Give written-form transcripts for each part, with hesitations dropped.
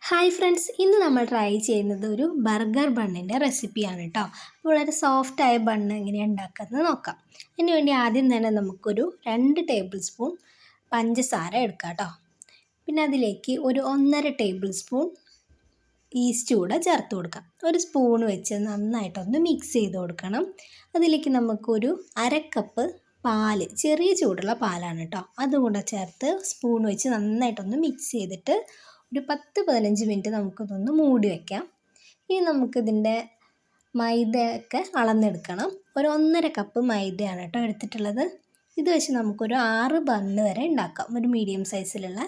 Hi friends, ഇന്ന് നമ്മൾ try ചെയ്യുന്നത് ഒരു ബർഗർ ബണ്ണിൻ്റെ റെസിപ്പിയാണ് കേട്ടോ. വളരെ സോഫ്റ്റായ ബണ്ണ് എങ്ങനെയാണ് ഉണ്ടാക്കുന്നത് നോക്കാം. അതിന് വേണ്ടി ആദ്യം തന്നെ നമുക്കൊരു 2 ടേബിൾ സ്പൂൺ പഞ്ചസാര എടുക്കാം കേട്ടോ. പിന്നെ അതിലേക്ക് ഒരു 1.5 ടേബിൾ സ്പൂൺ ഈസ്റ്റ് കൂടെ ചേർത്ത് കൊടുക്കാം. ഒരു സ്പൂൺ വെച്ച് നന്നായിട്ടൊന്ന് മിക്സ് ചെയ്ത് കൊടുക്കണം. അതിലേക്ക് നമുക്കൊരു 1/2 കപ്പ് പാല്, ചെറിയ ചൂടുള്ള പാലാണ് കേട്ടോ, അതും കൂടെ ചേർത്ത് സ്പൂൺ വെച്ച് നന്നായിട്ടൊന്ന് മിക്സ് ചെയ്തിട്ട് ഒരു 10-15 മിനിറ്റ് നമുക്കിതൊന്ന് മൂടി വയ്ക്കാം. ഇനി നമുക്കിതിൻ്റെ മൈദയൊക്കെ അളന്നെടുക്കണം. ഒരു 1.5 കപ്പ് മൈദയാണ് കേട്ടോ എടുത്തിട്ടുള്ളത്. ഇത് വെച്ച് നമുക്കൊരു 6 ബണ്ണ് വരെ ഉണ്ടാക്കാം, ഒരു മീഡിയം സൈസിലുള്ള.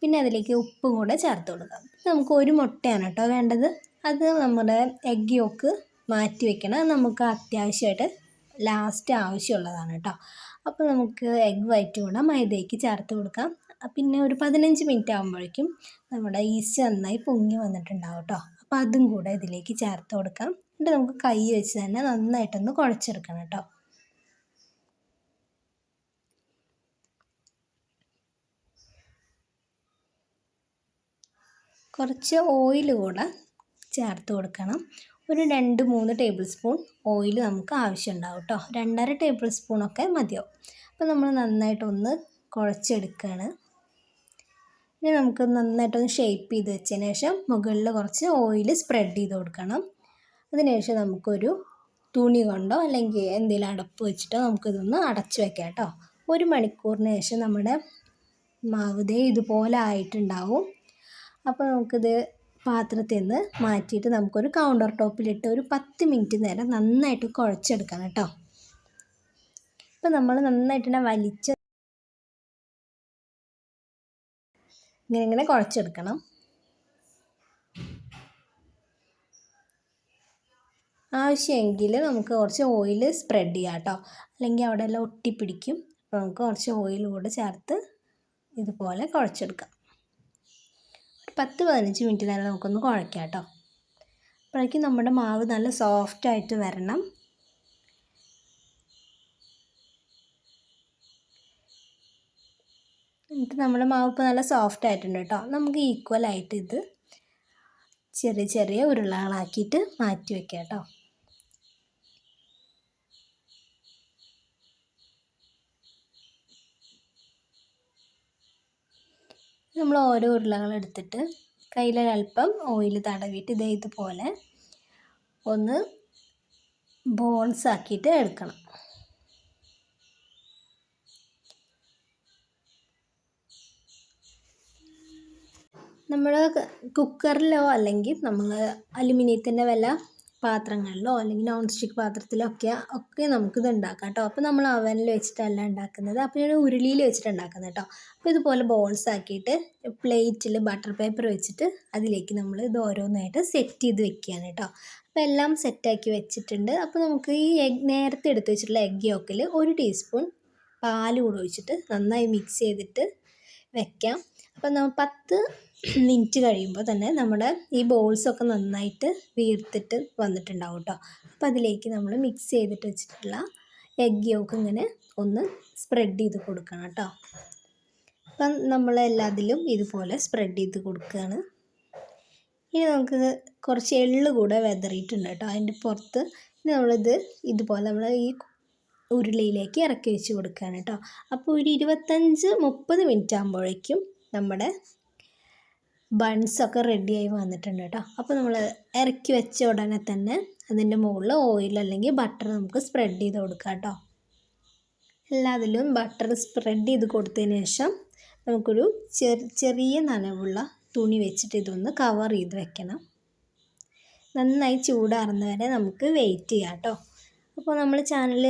പിന്നെ അതിലേക്ക് ഉപ്പും കൂടെ ചേർത്ത് കൊടുക്കാം. നമുക്ക് ഒരു മുട്ടയാണ് കേട്ടോ വേണ്ടത്. അത് നമ്മുടെ എഗ് യോക്ക് മാറ്റി വെക്കണം. നമുക്ക് അത്യാവശ്യമായിട്ട് ലാസ്റ്റ് ആവശ്യമുള്ളതാണ് കേട്ടോ. അപ്പോൾ നമുക്ക് എഗ് വൈറ്റ് കൂടെ മൈദയ്ക്ക് ചേർത്ത് കൊടുക്കാം. പിന്നെ ഒരു 15 മിനിറ്റ് ആകുമ്പോഴേക്കും നമ്മുടെ ഈസ്റ്റ് നന്നായി പൊങ്ങി വന്നിട്ടുണ്ടാവും കേട്ടോ. അപ്പോൾ അതും കൂടെ ഇതിലേക്ക് ചേർത്ത് കൊടുക്കാം. എന്നിട്ട് നമുക്ക് കൈ വെച്ച് തന്നെ നന്നായിട്ടൊന്ന് കുഴച്ചെടുക്കണം കേട്ടോ. കുറച്ച് ഓയിൽ കൂടെ ചേർത്ത് കൊടുക്കണം. ഒരു 2-3 ടേബിൾ സ്പൂൺ ഓയിൽ നമുക്ക് ആവശ്യമുണ്ടാവും കേട്ടോ. 2.5 ടേബിൾ സ്പൂണൊക്കെ മതിയാവും. അപ്പോൾ നമ്മൾ നന്നായിട്ടൊന്ന് കുഴച്ചെടുക്കുകയാണ്. ഇനി നമുക്ക് നന്നായിട്ടൊന്ന് ഷേപ്പ് ചെയ്ത് വെച്ചതിന് ശേഷം മുകളിൽ കുറച്ച് ഓയിൽ സ്പ്രെഡ് ചെയ്ത് കൊടുക്കണം. അതിനുശേഷം നമുക്കൊരു തുണി കൊണ്ടോ അല്ലെങ്കിൽ എന്തെങ്കിലും അടപ്പ് വെച്ചിട്ടോ നമുക്കിതൊന്ന് അടച്ചു വെക്കാം കേട്ടോ. 1 മണിക്കൂറിന് ശേഷം നമ്മുടെ മാവ് ദേ ഇതുപോലെ ആയിട്ടുണ്ടാവും. അപ്പോൾ നമുക്കിത് പാത്രത്തിൽ നിന്ന് മാറ്റിയിട്ട് നമുക്കൊരു കൗണ്ടർ ടോപ്പിലിട്ട് ഒരു 10 മിനിറ്റ് നേരം നന്നായിട്ട് കുഴച്ചെടുക്കണം കേട്ടോ. ഇപ്പോൾ നമ്മൾ നന്നായിട്ട് വലിച്ച് ഇങ്ങനെ കുഴച്ചെടുക്കണം. ആവശ്യമെങ്കിൽ നമുക്ക് കുറച്ച് ഓയിൽ സ്പ്രെഡ് ചെയ്യാം കേട്ടോ, അല്ലെങ്കിൽ അവിടെ എല്ലാം ഒട്ടിപ്പിടിക്കും. അപ്പോൾ നമുക്ക് കുറച്ച് ഓയിൽ കൂടെ ചേർത്ത് ഇതുപോലെ കുഴച്ചെടുക്കാം. 10-15 മിനിറ്റ് നേരം നമുക്കൊന്ന് കുഴക്കാം കേട്ടോ. അപ്പോഴേക്കും നമ്മുടെ മാവ് നല്ല സോഫ്റ്റായിട്ട് വരണം. എന്നിട്ട് നമ്മുടെ മാവ് ഇപ്പോൾ നല്ല സോഫ്റ്റ് ആയിട്ടുണ്ട് കേട്ടോ. നമുക്ക് ഈക്വലായിട്ട് ഇത് ചെറിയ ചെറിയ ഉരുളകളാക്കിയിട്ട് മാറ്റി വയ്ക്കാം കേട്ടോ. നമ്മൾ ഓരോ ഉരുളകളെടുത്തിട്ട് കയ്യിലൊരൽപ്പം ഓയിൽ തടവിയിട്ട് ഇതുപോലെ ഒന്ന് ബോൾസ് ആക്കിയിട്ട് എടുക്കണം. നമ്മൾ കുക്കറിലോ അല്ലെങ്കിൽ നമ്മൾ അലുമിനിയത്തിൻ്റെ വല്ല പാത്രങ്ങളിലോ അല്ലെങ്കിൽ നോൺ സ്റ്റിക്ക് പാത്രത്തിലോ ഒക്കെ നമുക്കിത് ഉണ്ടാക്കാം കേട്ടോ. അപ്പോൾ നമ്മൾ അവനിൽ വെച്ചിട്ടല്ല ഉണ്ടാക്കുന്നത്, അപ്പോൾ ഞാൻ ഉരുളിയിൽ വെച്ചിട്ട് ഉണ്ടാക്കുന്നത് കേട്ടോ. അപ്പോൾ ഇതുപോലെ ബോൾസ് ആക്കിയിട്ട് പ്ലേറ്റിൽ ബട്ടർ പേപ്പർ വെച്ചിട്ട് അതിലേക്ക് നമ്മൾ ഇത് ഓരോന്നായിട്ട് സെറ്റ് ചെയ്ത് വെക്കുകയാണ് കേട്ടോ. അപ്പോൾ എല്ലാം സെറ്റാക്കി വെച്ചിട്ടുണ്ട്. അപ്പോൾ നമുക്ക് ഈ നേരത്തെ എടുത്ത് വെച്ചിട്ടുള്ള എഗ് യോക്കിൽ 1 ടീസ്പൂൺ പാൽ കൂടെ ഒഴിച്ചിട്ട് നന്നായി മിക്സ് ചെയ്തിട്ട് വെക്കാം. അപ്പോൾ 10 മിനിറ്റ് കഴിയുമ്പോൾ തന്നെ നമ്മുടെ ഈ ബോൾസൊക്കെ നന്നായിട്ട് വീർത്തിട്ട് വന്നിട്ടുണ്ടാവും കേട്ടോ. അപ്പോൾ അതിലേക്ക് നമ്മൾ മിക്സ് ചെയ്തിട്ട് വെച്ചിട്ടുള്ള എഗ് യോക്ക് ഇങ്ങനെ ഒന്ന് സ്പ്രെഡ് ചെയ്ത് കൊടുക്കണം കേട്ടോ. അപ്പം നമ്മൾ എല്ലാത്തിലും ഇതുപോലെ സ്പ്രെഡ് ചെയ്ത് കൊടുക്കുകയാണ്. ഇനി നമുക്ക് കുറച്ച് എള്ള് കൂടെ വെതറിയിട്ടുണ്ട് കേട്ടോ അതിൻ്റെ പുറത്ത്. ഇനി നമ്മളിത് ഇതുപോലെ നമ്മൾ ഈ ഉരുളിയിലേക്ക് ഇറക്കി വെച്ച് കൊടുക്കുകയാണ് കേട്ടോ. അപ്പോൾ ഒരു 25-30 മിനിറ്റ് ആകുമ്പോഴേക്കും നമ്മുടെ ബൺസൊക്കെ റെഡിയായി വന്നിട്ടുണ്ട് കേട്ടോ. അപ്പോൾ നമ്മൾ ഇറക്കി വെച്ച ഉടനെ തന്നെ അതിൻ്റെ മുകളിൽ ഓയിൽ അല്ലെങ്കിൽ ബട്ടർ നമുക്ക് സ്പ്രെഡ് ചെയ്ത് കൊടുക്കാം കേട്ടോ. എല്ലാത്തിലും ബട്ടർ സ്പ്രെഡ് ചെയ്ത് കൊടുത്തതിന് ശേഷം നമുക്കൊരു ചെറിയ നനവുള്ള തുണി വെച്ചിട്ട് ഇതൊന്ന് കവർ ചെയ്ത് വെക്കണം. നന്നായി ചൂടാറുന്ന വരെ നമുക്ക് വെയിറ്റ് ചെയ്യാം കേട്ടോ. അപ്പോൾ നമ്മൾ ചാനൽ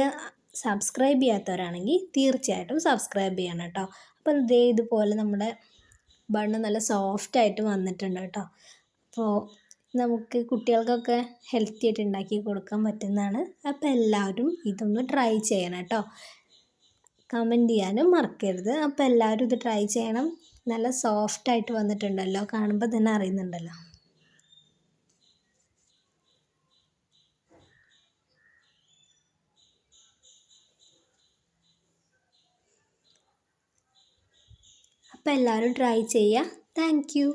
സബ്സ്ക്രൈബ് ചെയ്യാത്തവരാണെങ്കിൽ തീർച്ചയായിട്ടും സബ്സ്ക്രൈബ് ചെയ്യണം കേട്ടോ. അപ്പോൾ ഇതുപോലെ നമ്മുടെ ബണ്ണ് നല്ല സോഫ്റ്റായിട്ട് വന്നിട്ടുണ്ട് കേട്ടോ. അപ്പോൾ നമുക്ക് കുട്ടികൾക്കൊക്കെ ഹെൽത്തി ആയിട്ട് ഉണ്ടാക്കി കൊടുക്കാൻ പറ്റുന്നതാണ്. അപ്പോൾ എല്ലാവരും ഇതൊന്ന് ട്രൈ ചെയ്യണം കേട്ടോ. കമൻറ്റ് ചെയ്യാനും മറക്കരുത്. അപ്പോൾ എല്ലാവരും ഇത് ട്രൈ ചെയ്യണം. നല്ല സോഫ്റ്റായിട്ട് വന്നിട്ടുണ്ടല്ലോ, കാണുമ്പോൾ തന്നെ അറിയുന്നുണ്ടല്ലോ. അപ്പോൾ എല്ലാവരും ട്രൈ ചെയ്യുക. Thank you.